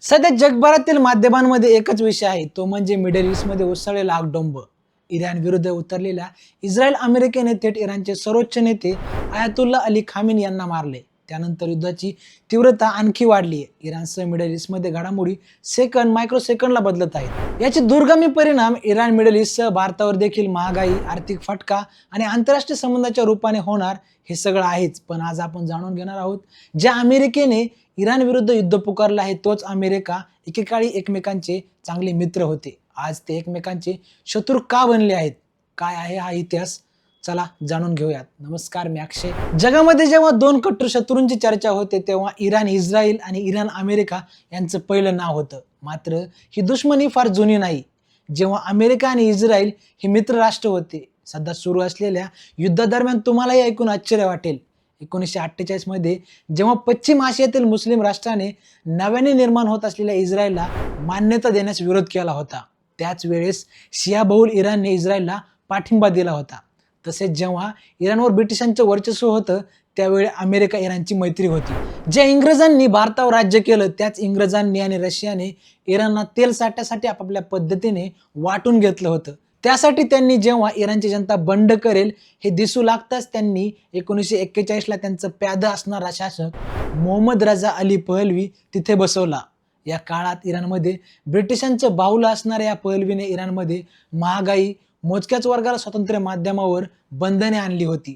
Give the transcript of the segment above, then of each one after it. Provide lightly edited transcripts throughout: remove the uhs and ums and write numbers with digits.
सध्या जगभरातील माध्यमांमध्ये एकच विषय आहे, तो म्हणजे मिडल ईस्टमध्ये उसळलेला आगडोंब. इराण विरुद्ध उतरलेल्या इस्रायल अमेरिकेने थेट इराणचे सर्वोच्च नेते आयातुल्ला अली खामेनी यांना मारले. त्यानंतर युद्धाची तीव्रता आणखी वाढली आहे. इराणसह मिडल ईस्टमध्ये घडामोडी सेकंद मायक्रो सेकंदला बदलत आहेत. याचे दूरगामी परिणाम इराण मिडल ईस्टसह भारतावर देखील महागाई, आर्थिक फटका आणि आंतरराष्ट्रीय संबंधाच्या रूपाने होणार हे सगळं आहेच. पण आज आपण जाणून घेणार आहोत, ज्या अमेरिकेने इराण विरुद्ध युद्ध पुकारलं आहे तोच अमेरिका एकेकाळी एकमेकांचे चांगले मित्र होते. आज ते एकमेकांचे शत्रू का बनले आहेत? काय आहे हा इतिहास? चला जाणून घेऊयात. नमस्कार, मी अक्षय. जगामध्ये जेव्हा दोन कट्टर शत्रूंची चर्चा होते तेव्हा इराण इस्रायल आणि इराण अमेरिका यांचं पहिलं नाव होतं. मात्र ही दुश्मनी फार जुनी नाही. जेव्हा अमेरिका आणि इस्रायल हे मित्र राष्ट्र होते. सध्या सुरू असलेल्या युद्धादरम्यान तुम्हालाही ऐकून आश्चर्य वाटेल, 1948 मध्ये जेव्हा पश्चिम आशियातील मुस्लिम राष्ट्राने नव्याने निर्माण होत असलेल्या इस्रायलला मान्यता देण्यास विरोध केला होता, त्याच वेळेस शिया बहुल इराणने इस्रायलला पाठिंबा दिला होता. तसेच जेव्हा इराणवर ब्रिटिशांचं वर्चस्व होतं त्यावेळी अमेरिका इराणची मैत्री होती. ज्या इंग्रजांनी भारतावर राज्य केलं त्याच इंग्रजांनी आणि रशियाने इराणला तेल साठ्यासाठी आपापल्या पद्धतीने वाटून घेतलं होतं. त्यासाठी त्यांनी जेव्हा इराणची जनता बंड करेल हे दिसू लागताच त्यांनी 1941ला त्यांचं प्यादा असणारा शासक मोहम्मद रजा अली पहलवी तिथे बसवला. या काळात इराणमध्ये ब्रिटिशांचं बाहुलं असणाऱ्या या पहलवीने इराणमध्ये महागाई, मोजक्याच वर्गाला स्वातंत्र्य, माध्यमावर बंधने आणली होती.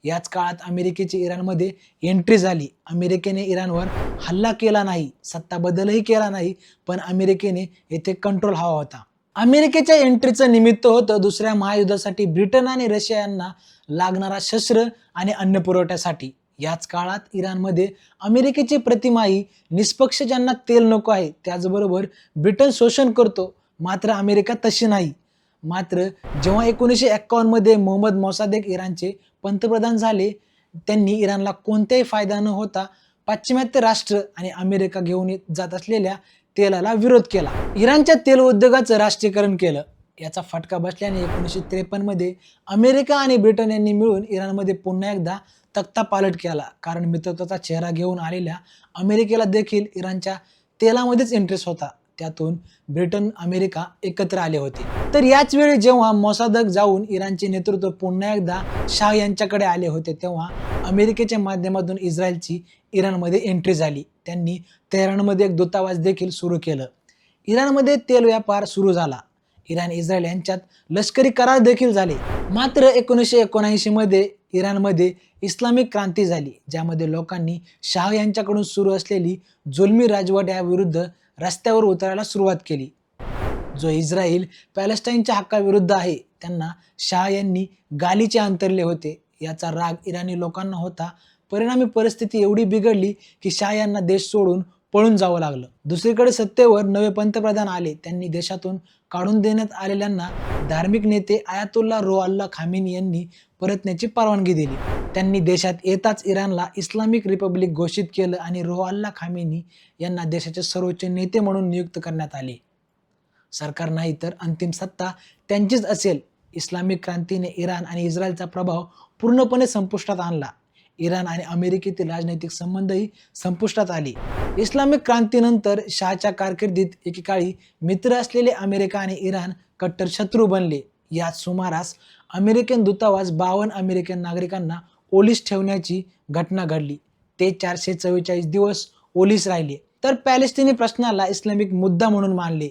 याच काळात अमेरिकेची इराणमध्ये एंट्री झाली. अमेरिकेने इराणवर हल्ला केला नाही, सत्ता बदलही केला नाही, पण अमेरिकेने येथे कंट्रोल हवा होता. अमेरिकेच्या एंट्रीचं निमित्त होतं दुसऱ्या महायुद्धासाठी ब्रिटन आणि रशिया यांना लागणारा शस्त्र आणि अन्न पुरवठ्यासाठी. याच काळात इराणमध्ये अमेरिकेची प्रतिमाही निष्पक्ष, ज्यांना तेल नको आहे, त्याचबरोबर ब्रिटन शोषण करतो, मात्र अमेरिका तशी नाही. मात्र जेव्हा 1951 मध्ये मोहम्मद मोसादेक इराणचे पंतप्रधान झाले, त्यांनी इराणला कोणताही फायदा न होता पाश्चिमात्य राष्ट्र आणि अमेरिका घेऊन जात असलेल्या तेलाला विरोध केला. इराणच्या तेल उद्योगाचं राष्ट्रीयकरण केलं. याचा फटका बसल्याने 1953 मध्ये अमेरिका आणि ब्रिटन यांनी मिळून इराणमध्ये पुन्हा एकदा तख्ता पालट केला. कारण मित्रत्वाचा चेहरा घेऊन आलेल्या अमेरिकेला देखील इराणच्या तेलामध्येच इंटरेस्ट होता. त्यातून ब्रिटन, अमेरिका एकत्र आले होते. तर याच वेळी जेव्हा मोसादक जाऊन इराणचे नेतृत्व पुन्हा एकदा शाह यांच्याकडे आले होते, तेव्हा अमेरिकेच्या माध्यमातून इस्रायलची इराणमध्ये एंट्री झाली. त्यांनी तेहरानमध्ये एक दूतावास देखील सुरू केलं. इराणमध्ये तेल व्यापार सुरू झाला. इराण इस्रायल यांच्यात लष्करी करार देखील झाले. मात्र 1979 मध्ये इराणमध्ये इस्लामिक क्रांती झाली, ज्यामध्ये लोकांनी शाह यांच्याकडून सुरू असलेली जुलमी राजवट याविरुद्ध रस्त्यावर उतरायला सुरुवात केली. जो इस्रायल पॅलेस्टाईनच्या हक्काविरुद्ध आहे, त्यांना शाह यांनी गालीचे अंतरले होते. याचा राग इराणी लोकांना होता. परिणामी परिस्थिती एवढी बिघडली की शाह यांना देश सोडून पळून जावं लागलं. दुसरीकडे सत्तेवर नवे पंतप्रधान आले. त्यांनी देशातून काढून देण्यात आलेल्यांना धार्मिक नेते आयातुल्ला रुहोल्लाह खामेनी यांनी परतण्याची परवानगी दिली. त्यांनी देशात येताच इराणला इस्लामिक रिपब्लिक घोषित केलं आणि रुहोल्लाह खामेनी यांना देशाचे सर्वोच्च नेते म्हणून नियुक्त करण्यात आले. सरकार नाही तर अंतिम सत्ता त्यांचीच असेल. इस्लामिक क्रांतीने इराण आणि इस्रायलचा प्रभाव पूर्णपणे संपुष्टात आणला. इराण आणि अमेरिकेतील राजनैतिक संबंधही संपुष्टात आले. इस्लामिक क्रांतीनंतर शाहच्या कारकिर्दीत एकेकाळी मित्र असलेले अमेरिका आणि इराण कट्टर शत्रू बनले. याच सुमारास अमेरिकन दूतावास 52 अमेरिकन नागरिकांना ओलीस ठेवण्याची घटना घडली. ते 444 दिवस ओलीस राहिले. तर पॅलेस्टिनी प्रश्नाला इस्लामिक मुद्दा म्हणून मानले.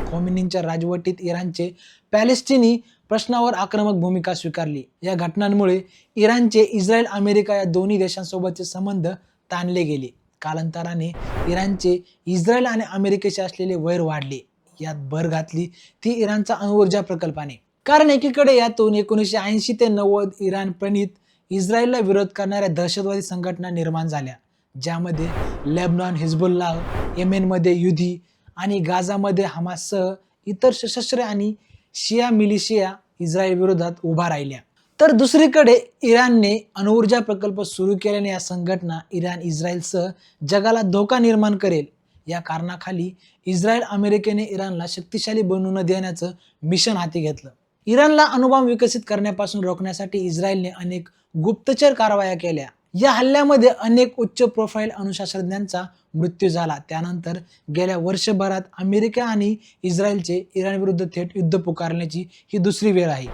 खोमेनींच्या राजवटीत इराणचे पॅलेस्टिनी प्रश्नावर आक्रमक भूमिका स्वीकारली. या घटनांमुळे इराणचे इस्रायल, अमेरिका या दोन्ही देशांसोबतचे संबंध ताणले गेले. कालांतराने इराणचे इस्रायल आणि अमेरिकेशी असलेले वैर वाढले. यात भर घातली ती इराणचा अणुऊर्जा प्रकल्पाने. कारण एकीकडे यातून 1980 ते 90 इराण प्रणित इस्रायलला विरोध करणाऱ्या दहशतवादी संघटना निर्माण झाल्या, ज्यामध्ये लेबनॉन, हिजबुल्लाह, येमेनमध्ये युधी आणि गाझामध्ये हमाससह इतर सशस्त्र आणि शिया मिलिशिया इस्रायल विरोधात उभा राहिल्या. तर दुसरीकडे इराणने अणुऊर्जा प्रकल्प सुरू केल्याने या संघटना इराण, इस्रायलसह जगाला धोका निर्माण करेल या कारणाखाली इस्रायल, अमेरिकेने इराणला शक्तिशाली बनवू न देण्याचं मिशन हाती घेतलं. इराणला अणुबॉम्ब विकसित करण्यापासून रोखण्यासाठी इस्रायलने अनेक गुप्तचर कारवाया केल्या. या हल्ल्यामध्ये अनेक उच्च प्रोफाईल अणुशास्त्रज्ञांचा मृत्यू झाला. त्यानंतर गेल्या वर्षभरात अमेरिका आणि इस्रायलचे इराणविरुद्ध थेट युद्ध पुकारण्याची ही दुसरी वेळ आहे.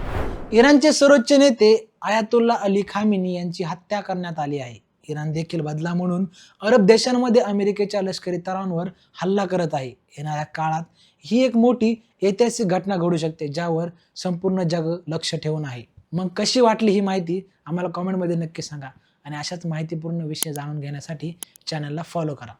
इराणचे सर्वोच्च नेते आयातुल्ला अली खामिनी यांची हत्या करण्यात आली आहे. इराण देखील बदला म्हणून अरब देशांमध्ये अमेरिकेच्या लष्करी तळांवर हल्ला करत आहे. येणाऱ्या काळात ही एक मोठी ऐतिहासिक घटना घडू शकते, ज्यावर संपूर्ण जग लक्ष ठेवून आहे. मग कशी वाटली ही माहिती आम्हाला कॉमेंटमध्ये नक्की सांगा आणि अशाच माहितीपूर्ण विषय जाणून घेण्यासाठी चॅनलला फॉलो करा.